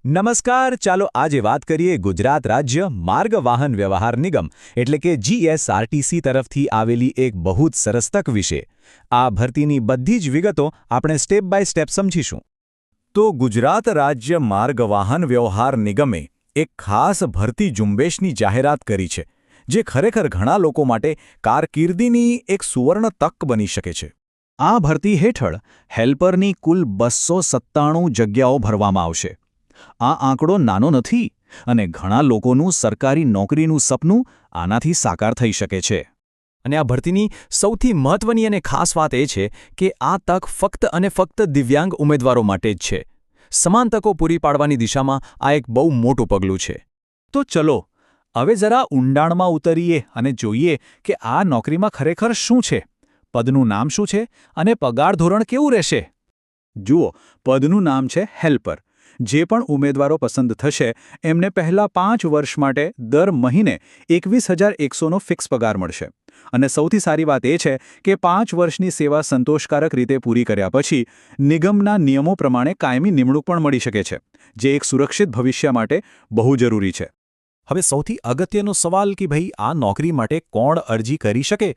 નમસ્કાર. ચાલો આજે વાત કરીએ ગુજરાત રાજ્ય માર્ગ વાહન વ્યવહાર નિગમ એટલે કે જીએસઆરટીસી તરફથી આવેલી એક બહુ જ સરસ તક વિશે. આ ભરતીની બધી જ વિગતો આપણે સ્ટેપ બાય સ્ટેપ સમજીશું. તો ગુજરાત રાજ્ય માર્ગ વાહન વ્યવહાર નિગમે એક ખાસ ભરતી ઝુંબેશની જાહેરાત કરી છે, જે ખરેખર ઘણા લોકો માટે કારકિર્દીની એક સુવર્ણ તક બની શકે છે. આ ભરતી હેઠળ હેલ્પરની કુલ 297 જગ્યાઓ ભરવામાં આવશે. આ આંકડો નાનો નથી અને ઘણા લોકોનું સરકારી નોકરીનું સપનું આનાથી સાકાર થઈ શકે છે. અને આ ભરતીની સૌથી મહત્વની અને ખાસ વાત એ છે કે આ તક ફક્ત અને ફક્ત દિવ્યાંગ ઉમેદવારો માટે જ છે. સમાન તકો પૂરી પાડવાની દિશામાં આ એક બહુ મોટું પગલું છે. તો ચલો હવે જરા ઊંડાણમાં ઉતરીએ અને જોઈએ કે આ નોકરીમાં ખરેખર શું છે, પદનું નામ શું છે અને પગાર ધોરણ કેવું રહેશે. જુઓ, પદનું નામ છે હેલ્પર. જે પણ ઉમેદવારો પસંદ થશે એમને પહેલા 5 વર્ષ માટે દર મહિને 21,100નો ફિક્સ પગાર મળશે. અને સૌથી સારી વાત એ છે કે 5 વર્ષની સેવા સંતોષકારક રીતે પૂરી કર્યા પછી નિગમના નિયમો પ્રમાણે કાયમી નિમણૂક પણ મળી શકે છે, જે એક સુરક્ષિત ભવિષ્ય માટે બહુ જરૂરી છે. હવે સૌથી અગત્યનો સવાલ કે ભાઈ આ નોકરી માટે કોણ અરજી કરી શકે?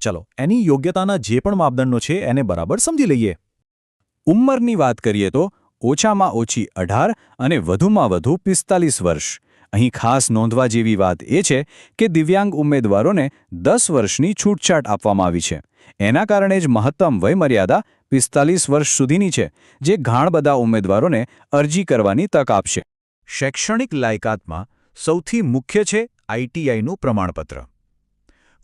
ચલો એની યોગ્યતાના જે પણ માપદંડો છે એને બરાબર સમજી લઈએ. ઉંમરની વાત કરીએ તો ઓછામાં ઓછી 18 અને વધુમાં વધુ 45 વર્ષ. અહીં ખાસ નોંધવા જેવી વાત એ છે કે દિવ્યાંગ ઉમેદવારોને 10 વર્ષની છૂટછાટ આપવામાં આવી છે. એના કારણે જ મહત્તમ વયમર્યાદા 45 વર્ષ સુધીની છે, જે ઘણા બધા ઉમેદવારોને અરજી કરવાની તક આપશે. શૈક્ષણિક લાયકાતમાં સૌથી મુખ્ય છે આઈટીઆઈનું પ્રમાણપત્ર.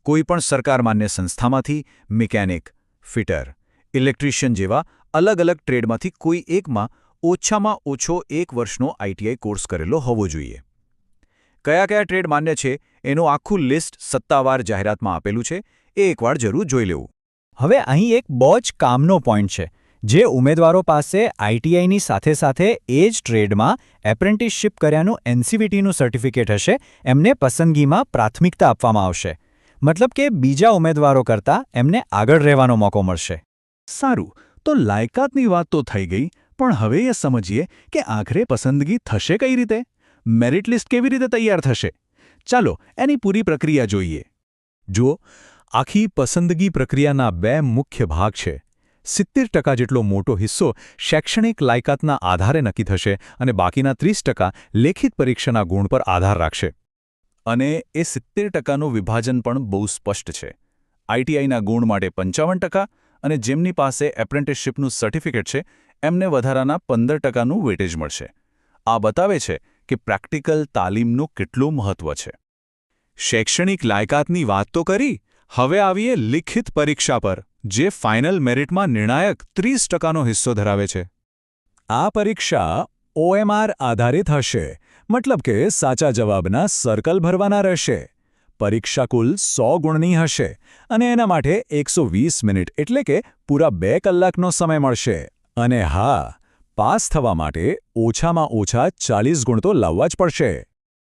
કોઈપણ સરકાર માન્ય સંસ્થામાંથી મિકેનિક, ફિટર, ઇલેક્ટ્રિશિયન જેવા અલગ અલગ ટ્રેડમાંથી કોઈ એકમાં ઓછામાં ઓછો 1 વર્ષનો આઈટીઆઈ કોર્સ કરેલો હોવો જોઈએ. કયા કયા ટ્રેડ માન્ય છે એનું આખું લિસ્ટ સત્તાવાર જાહેરાતમાં આપેલું છે, એ એકવાર જરૂર જોઈ લેવું. હવે અહીં એક બહુ જ કામનો પોઈન્ટ છે. જે ઉમેદવારો પાસે આઈટીઆઈની સાથે સાથે એ જ ટ્રેડમાં એપ્રેન્ટિસશીપ કર્યાનું એનસીવીટીનું સર્ટિફિકેટ હશે એમને પસંદગીમાં પ્રાથમિકતા આપવામાં આવશે. મતલબ કે બીજા ઉમેદવારો કરતાં એમને આગળ રહેવાનો મોકો મળશે. સારું, તો લાયકાતની વાત તો થઈ ગઈ, પણ હવે એ સમજીએ કે આખરે પસંદગી થશે કઈ રીતે? મેરિટ લિસ્ટ કેવી રીતે તૈયાર થશે? ચાલો એની પૂરી પ્રક્રિયા જોઈએ. જુઓ, આખી પસંદગી પ્રક્રિયાના 2 મુખ્ય ભાગ છે. 70% જેટલો મોટો હિસ્સો શૈક્ષણિક લાયકાતના આધારે નક્કી થશે અને બાકીના 30% લેખિત પરીક્ષાના ગુણ પર આધાર રાખશે. અને એ 70%નું વિભાજન પણ બહુ સ્પષ્ટ છે. આઈટીઆઈના ગુણ માટે 55% અને જેમની પાસે એપ્રેન્ટિસશીપનું સર્ટિફિકેટ છે એમને વધારાના 15%નું વેટેજ મળશે. આ બતાવે છે કે પ્રેક્ટિકલ તાલીમનું કેટલું મહત્વ છે. શૈક્ષણિક લાયકાતની વાત તો કરી, હવે આવીએ લિખિત પરીક્ષા પર, જે ફાઇનલ મેરિટમાં નિર્ણાયક 30%નો હિસ્સો ધરાવે છે. આ પરીક્ષા ઓએમઆર આધારિત હશે, મતલબ કે સાચા જવાબના સર્કલ ભરવાના રહેશે. પરીક્ષા કુલ 100 ગુણની હશે અને એના માટે 120 મિનિટ એટલે કે પૂરા 2 કલાકનો સમય મળશે. અને હા, પાસ થવા માટે ઓછામાં ઓછા 40 ગુણ તો લાવવા જ પડશે.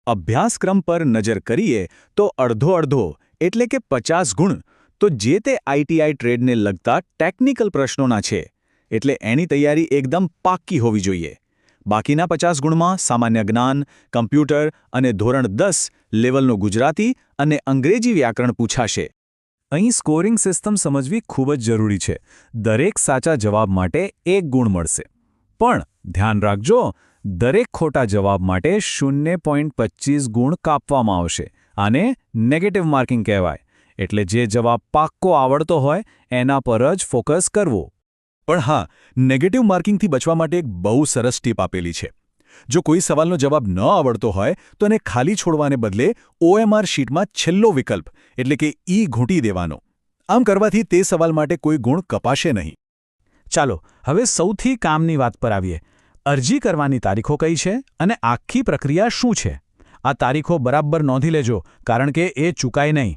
અભ્યાસક્રમ પર નજર કરીએ તો અડધો એટલે કે 50 ગુણ તો જે તે આઈટીઆઈ ટ્રેડને લગતા ટેકનિકલ પ્રશ્નોના છે, એટલે એની તૈયારી એકદમ પાક્કી હોવી જોઈએ. બાકીના 50 ગુણમાં સામાન્ય જ્ઞાન, કમ્પ્યુટર અને ધોરણ 10 લેવલનું ગુજરાતી અને અંગ્રેજી વ્યાકરણ પૂછાશે. અહીં સ્કોરિંગ સિસ્ટમ સમજવી ખૂબ જ જરૂરી છે. દરેક સાચા જવાબ માટે 1 ગુણ મળશે. પણ ધ્યાન રાખજો, દરેક ખોટા જવાબ માટે 0.25 ગુણ કાપવામાં આવશે. આને નેગેટિવ માર્કિંગ કહેવાય. એટલે જે જવાબ પાક્કો આવડતો હોય એના પર જ ફોકસ કરવો. પણ હા, નેગેટિવ માર્કિંગથી બચવા માટે એક બહુ સરસ ટીપ આપેલી છે. જો કોઈ સવાલનો જવાબ ન આવડતો હોય તો એને ખાલી છોડવાને બદલે ઓએમઆર શીટમાં છેલ્લો વિકલ્પ એટલે કે ઈ ઘૂંટી દેવાનો. આમ કરવાથી તે સવાલ માટે કોઈ ગુણ કપાશે નહીં. ચાલો હવે સૌથી કામની વાત પર આવીએ. અરજી કરવાની તારીખો કઈ છે અને આખી પ્રક્રિયા શું છે? આ તારીખો બરાબર નોંધી લેજો, કારણ કે એ ચૂકાય નહીં.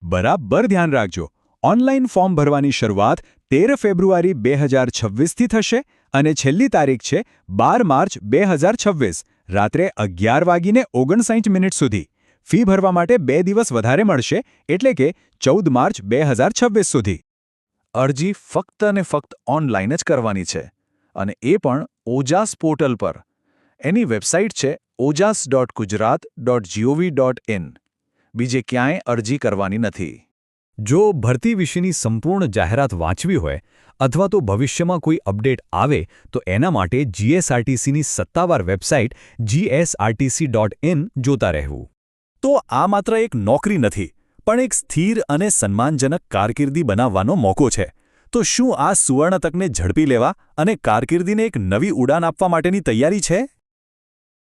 બરાબર ધ્યાન રાખજો. ઓનલાઈન ફોર્મ ભરવાની શરૂઆત 13 ફેબ્રુઆરી 2026થી થશે અને છેલ્લી તારીખ છે 12 માર્ચ 2026 રાત્રે 11:59 સુધી. ફી ભરવા માટે 2 દિવસ વધારે મળશે, એટલે કે 14 માર્ચ 2026 સુધી. અરજી ફક્ત અને ફક્ત ઓનલાઈન જ કરવાની છે અને એ પણ ઓજાસ પોર્ટલ પર. એની વેબસાઇટ છે ojas.gujarat.gov.in. બીજે ક્યાંય અરજી કરવાની નથી. જો ભરતી વિશેની સંપૂર્ણ જાહેરાત વાંચવી હોય અથવા તો ભવિષ્યમાં કોઈ અપડેટ આવે તો એના માટે જીએસઆરટીસીની સત્તાવાર વેબસાઇટ gsrtc.in જોતા રહેવું. તો આ માત્ર એક નોકરી નથી, પણ એક સ્થિર અને સન્માનજનક કારકિર્દી બનાવવાનો મોકો છે. તો શું આ સુવર્ણ તકને ઝડપી લેવા અને કારકિર્દીને એક નવી ઉડાન આપવા માટેની તૈયારી છે?